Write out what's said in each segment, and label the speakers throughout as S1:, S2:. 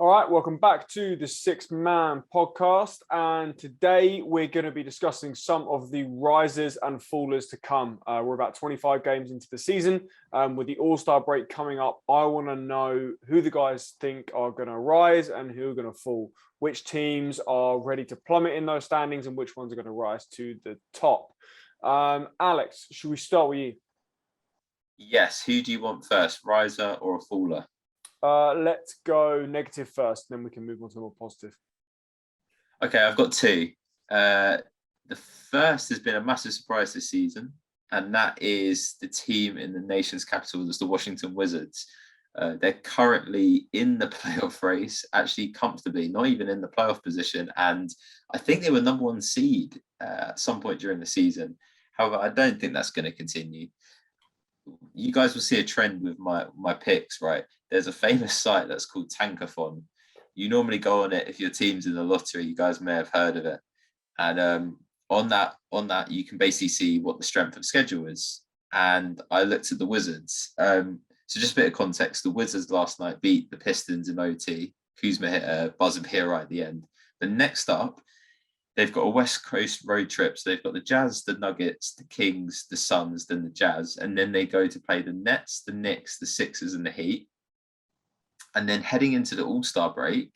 S1: All right, welcome back to the Six Man podcast. And today we're going to be discussing some of the risers and fallers to come. We're about 25 games into the season. With the All-Star break coming up, I want to know who the guys think are going to rise and who are going to fall. Which teams are ready to plummet in those standings and which ones are going to rise to the top. Alex, should we start with you?
S2: Yes. Who do you want first, riser or a faller?
S1: Let's go negative first, then we can move on to more positive.
S2: Okay, I've got two. The first has been a massive surprise this season, and that is the team in the nation's capital, that's the Washington Wizards. They're currently in the playoff race, actually comfortably, not even in the playoff position. And I think they were number one seed at some point during the season. However, I don't think that's going to continue. You guys will see a trend with my picks, right? There's a famous site that's called Tankathon. You normally go on it if your team's in the lottery. You guys may have heard of it, and on that you can basically see what the strength of schedule is. And I looked at the Wizards. So just a bit of context: the Wizards last night beat the Pistons in OT. Kuzma hit a buzzer beater right at the end. But next up, they've got a West Coast road trip. So they've got the Jazz, the Nuggets, the Kings, the Suns, then the Jazz. And then they go to play the Nets, the Knicks, the Sixers, and the Heat. And then heading into the All-Star break,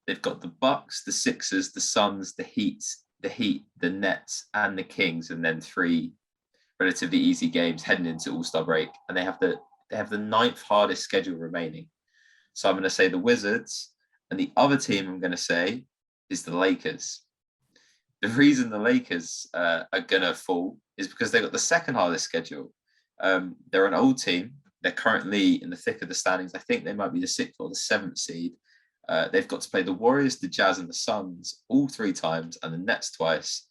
S2: they've got the Bucks, the Sixers, the Suns, the Heat, the Nets, and the Kings. And then three relatively easy games heading into All-Star break. And they have the ninth hardest schedule remaining. So I'm going to say the Wizards. And the other team I'm going to say is the Lakers. The reason the Lakers are going to fall is because they've got the second hardest schedule. They're an old team. They're currently in the thick of the standings. I think they might be the sixth or the seventh seed. They've got to play the Warriors, the Jazz, and the Suns all three times, and the Nets twice.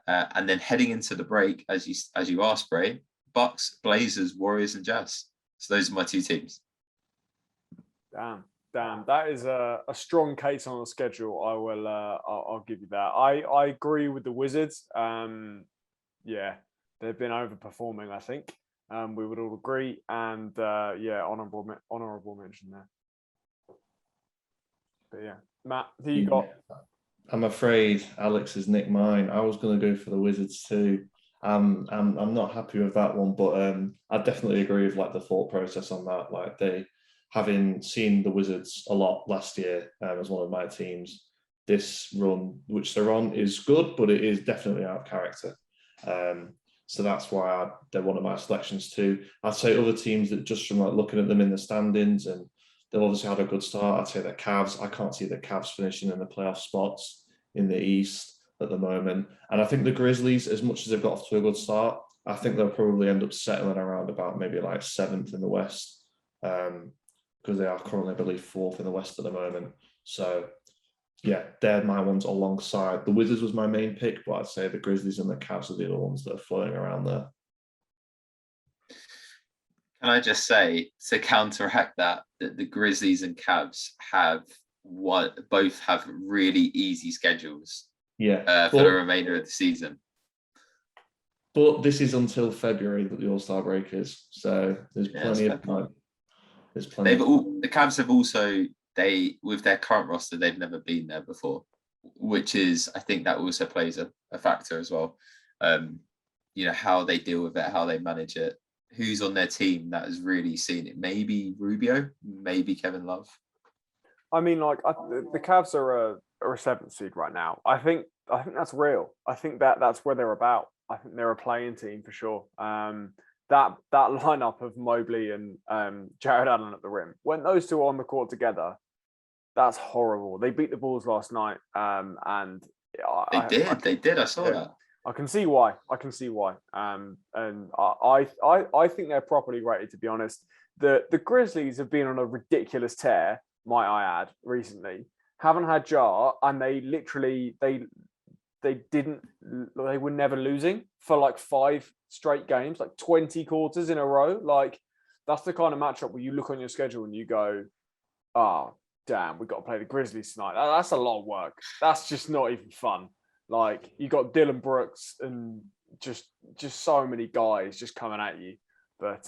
S2: And then heading into the break, as you asked, Bray, Bucks, Blazers, Warriors, and Jazz. So those are my two teams.
S1: Damn, that is a strong case on the schedule. I'll give you that. I agree with the Wizards. Yeah, they've been overperforming, I think. We would all agree. And honorable mention there. But yeah, Matt, who you got?
S3: I'm afraid Alex has nicked mine. I was going to go for the Wizards too. I'm not happy with that one, but I definitely agree with the thought process on that. Having seen the Wizards a lot last year as one of my teams, this run which they're on is good, but it is definitely out of character. So that's why they're one of my selections too. I'd say other teams that just from looking at them in the standings, and they've obviously had a good start. I'd say the Cavs. I can't see the Cavs finishing in the playoff spots in the East at the moment. And I think the Grizzlies, as much as they've got off to a good start, I think they'll probably end up settling around about maybe seventh in the West. Because they are currently, I believe, fourth in the West at the moment. So, yeah, they're my ones alongside. The Wizards was my main pick, but I'd say the Grizzlies and the Cavs are the other ones that are floating around there.
S2: Can I just say, to counteract that the Grizzlies and Cavs both have really easy schedules for the remainder of the season.
S3: But this is until February that the All-Star break is. So there's plenty of time.
S2: The Cavs have also, with their current roster, they've never been there before, which is, I think that also plays a factor as well. How they deal with it, how they manage it, who's on their team that has really seen it. Maybe Rubio, maybe Kevin Love.
S1: I mean, the Cavs are a seventh seed right now. I think that's real. I think that's where they're about. I think they're a playing team for sure. That lineup of Mobley and Jared Allen at the rim, when those two are on the court together, that's horrible. They beat the Bulls last night, and
S2: they did. I saw that.
S1: I can see why. And I think they're properly rated. To be honest, the Grizzlies have been on a ridiculous tear, might I add, recently. Haven't had Jar, and they were never losing for 5 straight games, 20 quarters in a row. That's the kind of matchup where you look on your schedule and you go, oh, damn, we've got to play the Grizzlies tonight. That's a lot of work. That's just not even fun. You got Dylan Brooks and just so many guys just coming at you. But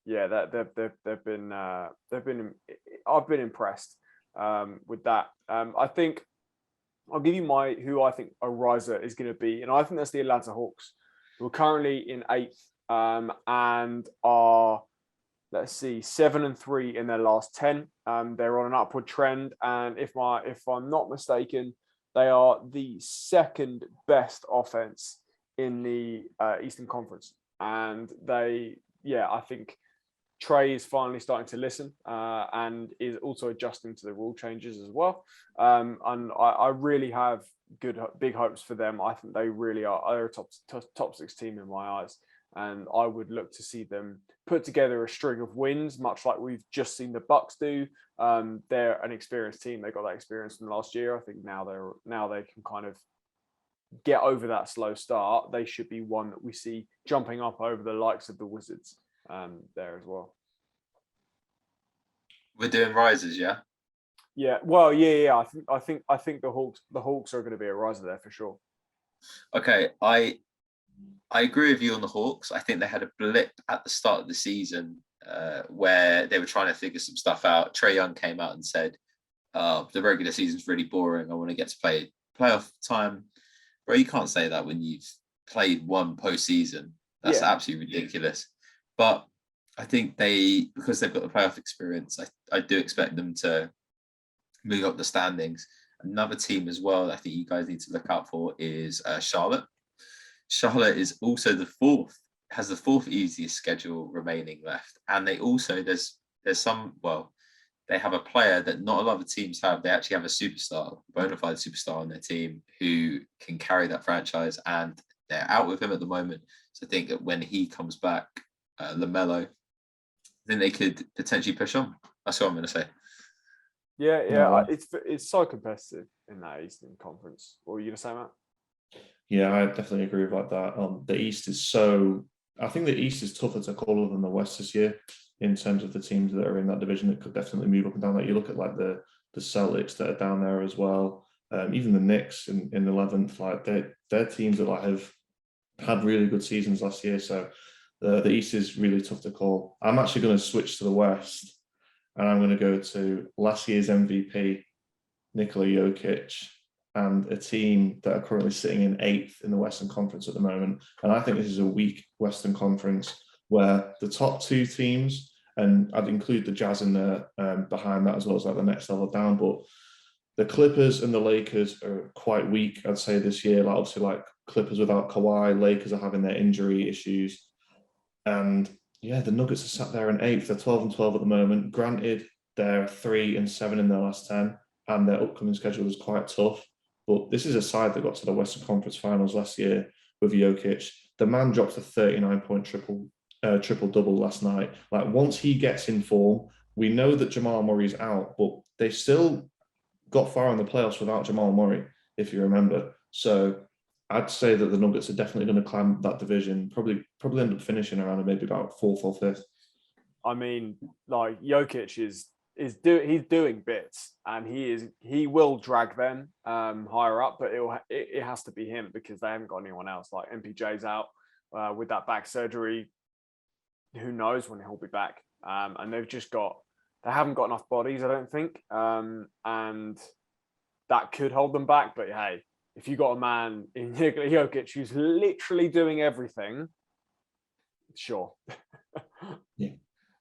S1: they've been I've been impressed. with that. I think I'll give you who I think a riser is going to be, and I think that's the Atlanta Hawks, who are currently in 8th and are, let's see, 7-3 in their last 10. They're on an upward trend, and if I'm not mistaken, they are the second best offense in the Eastern Conference, and I think Trey is finally starting to listen and is also adjusting to the rule changes as well. And I really have big hopes for them. I think they really are. They're a top 6 team in my eyes, and I would look to see them put together a string of wins, much like we've just seen the Bucks do. They're an experienced team. They got that experience from last year. I think now they can kind of get over that slow start. They should be one that we see jumping up over the likes of the Wizards there as well.
S2: We're doing rises, yeah.
S1: Yeah, well, yeah. I think the Hawks are going to be a riser there for sure.
S2: Okay, I agree with you on the Hawks. I think they had a blip at the start of the season where they were trying to figure some stuff out. Trae Young came out and said, the regular season's really boring. I want to get to play playoff time. Bro, you can't say that when you've played one postseason. That's absolutely ridiculous. But I think because they've got the playoff experience, I do expect them to move up the standings. Another team as well I think you guys need to look out for is Charlotte. Charlotte is also has the 4th easiest schedule remaining left. And they also, there's they have a player that not a lot of teams have. They actually have a superstar, a bona fide superstar on their team who can carry that franchise, and they're out with him at the moment. So I think that when he comes back, LaMelo, then they could potentially push on. That's what I'm going to say.
S1: Yeah. It's so competitive in that Eastern Conference. What were you going to say, Matt?
S3: Yeah, I definitely agree with that. The East is I think the East is tougher to call than the West this year in terms of the teams that are in that division that could definitely move up and down. Like you look at like the Celtics that are down there as well. Even the Knicks in 11th, like they're teams that like have had really good seasons last year. So the East is really tough to call. I'm actually going to switch to the West, and I'm going to go to last year's MVP, Nikola Jokic, and a team that are currently sitting in 8th in the Western Conference at the moment. And I think this is a weak Western Conference where the top 2 teams, and I'd include the Jazz in there behind that as well as like the next level down, but the Clippers and the Lakers are quite weak, I'd say, this year. Like obviously, like Clippers without Kawhi, Lakers are having their injury issues. And yeah, the Nuggets are sat there in 8th. They're 12-12 at the moment. Granted, they're 3-7 in their last 10, and their upcoming schedule is quite tough. But this is a side that got to the Western Conference Finals last year with Jokic. The man dropped a 39-point triple-double last night. Like once he gets in form, we know that Jamal Murray's out, but they still got far in the playoffs without Jamal Murray, if you remember. So I'd say that the Nuggets are definitely going to climb that division, probably end up finishing around maybe about 4th or 5th.
S1: I mean, like Jokic he's doing bits, and he will drag them higher up, but it has to be him because they haven't got anyone else. Like MPJ's out with that back surgery. Who knows when he'll be back? And they haven't got enough bodies, I don't think, and that could hold them back. But hey, if you got a man in Jokic who's literally doing everything, sure.
S3: Yeah,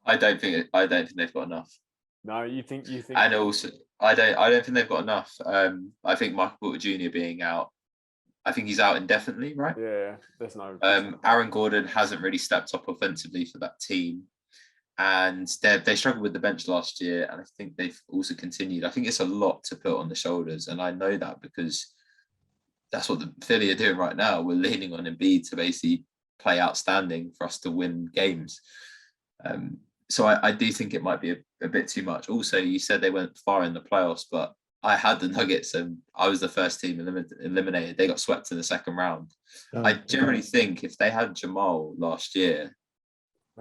S2: I don't think they've got enough.
S1: No, you think,
S2: and also I don't think they've got enough. I think Michael Porter Jr. being out, I think he's out indefinitely, right?
S1: Yeah, there's no.
S2: Aaron Gordon hasn't really stepped up offensively for that team, and they struggled with the bench last year, and I think they've also continued. I think it's a lot to put on the shoulders, and I know that because that's what the Philly are doing right now. We're leaning on Embiid to basically play outstanding for us to win games. So I do think it might be a bit too much. Also, you said they went far in the playoffs, but I had the Nuggets and I was the first team eliminated. They got swept in the second round. I generally think if they had Jamal last year,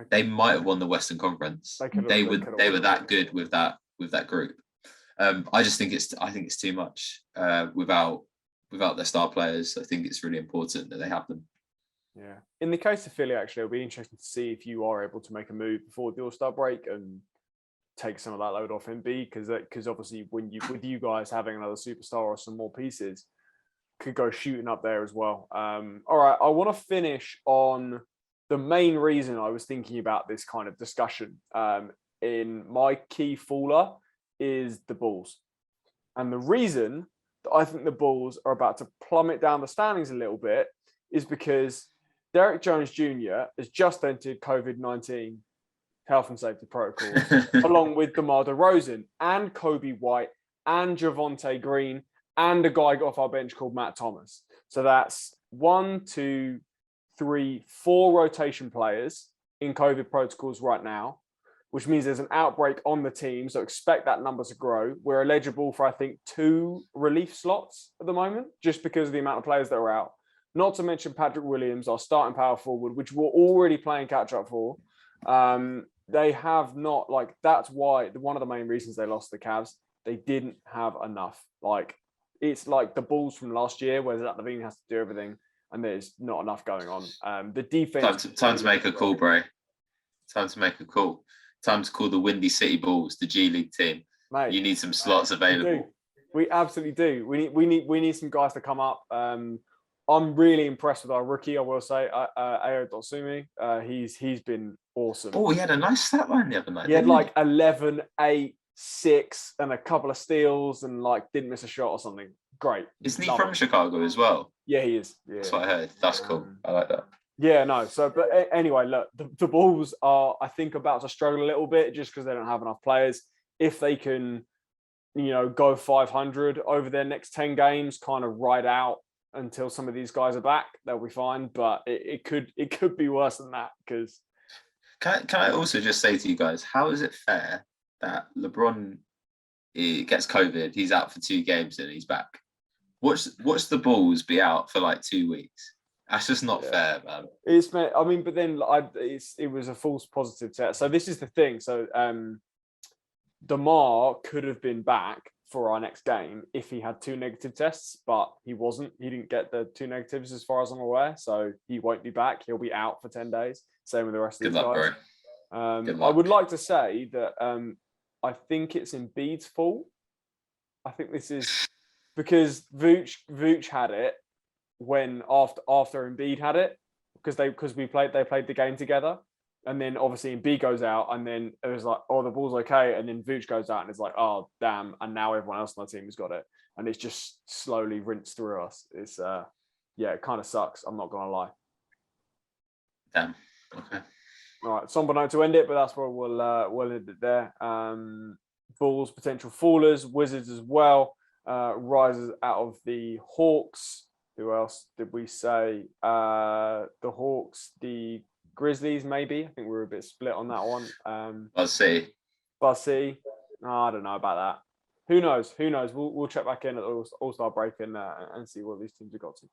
S2: they might have won the Western Conference. They were that good with that group. I just think it's too much without their star players. I think it's really important that they have them.
S1: Yeah. In the case of Philly, actually, it'll be interesting to see if you are able to make a move before the All-Star break and take some of that load off Embiid because obviously when you with you guys having another superstar or some more pieces could go shooting up there as well. All right, I want to finish on the main reason I was thinking about this kind of discussion. In my key faller is the Bulls, and the reason that I think the Bulls are about to plummet down the standings a little bit is because Derek Jones Jr. has just entered COVID-19 health and safety protocols, along with DeMar DeRozan and Kobe White and Javonte Green and a guy off our bench called Matt Thomas. So that's 1, 2, 3, 4 rotation players in COVID protocols right now, which means there's an outbreak on the team. So expect that number to grow. We're eligible for, I think, 2 relief slots at the moment, just because of the amount of players that are out. Not to mention Patrick Williams, our starting power forward, which we're already playing catch up for. They have not, like, that's why one of the main reasons they lost the Cavs, they didn't have enough. Like, it's like the Bulls from last year where Zach LaVine has to do everything and there's not enough going on. The defense.
S2: Time to make a call, bro. Time to make a call. Time to call the Windy City Bulls, the G League team. Mate, you need some slots available.
S1: We absolutely do. We need some guys to come up. I'm really impressed with our rookie, I will say, Ayo Dotsumi. He's been awesome.
S2: Oh, he had a nice stat line the other night.
S1: He had like 11, 8, 6, and a couple of steals, and like didn't miss a shot or something. Great.
S2: Isn't he from Chicago as well?
S1: Yeah, he is. Yeah.
S2: That's what I heard. That's cool. I like that.
S1: Yeah, no. So, but anyway, look, the Bulls are, I think, about to struggle a little bit just because they don't have enough players. If they can, go 500 over their next 10 games, kind of ride out until some of these guys are back, they'll be fine. But it could be worse than that because.
S2: Can I also just say to you guys, how is it fair that LeBron gets COVID, he's out for 2 games and he's back? Watch the Bulls be out for like 2 weeks. That's just not fair, man.
S1: But then it was a false positive test. So this is the thing. So DeMar could have been back for our next game if he had 2 negative tests, but he wasn't. He didn't get the 2 negatives as far as I'm aware. So he won't be back. He'll be out for 10 days. Same with the rest of the guys.
S2: Good luck, bro. Good luck.
S1: I would like to say that I think it's Embiid's fault. I think this is because Vooch had it when after Embiid had it because they played the game together, and then obviously Embiid goes out, and then it was like, oh, the ball's okay, and then Vooch goes out and it's like, oh damn, and now everyone else on the team has got it, and it's just slowly rinsed through us. It's it kind of sucks. I'm not gonna lie.
S2: Damn. Okay.
S1: All right, somber note to end it, but that's where we'll end it there. Bulls potential fallers, Wizards as well. Rises out of the Hawks. Who else did we say? The Hawks, the Grizzlies, maybe. I think we were a bit split on that one.
S2: Buzz City.
S1: I don't know about that. Who knows? We'll check back in at the All-Star break and see what these teams have got to.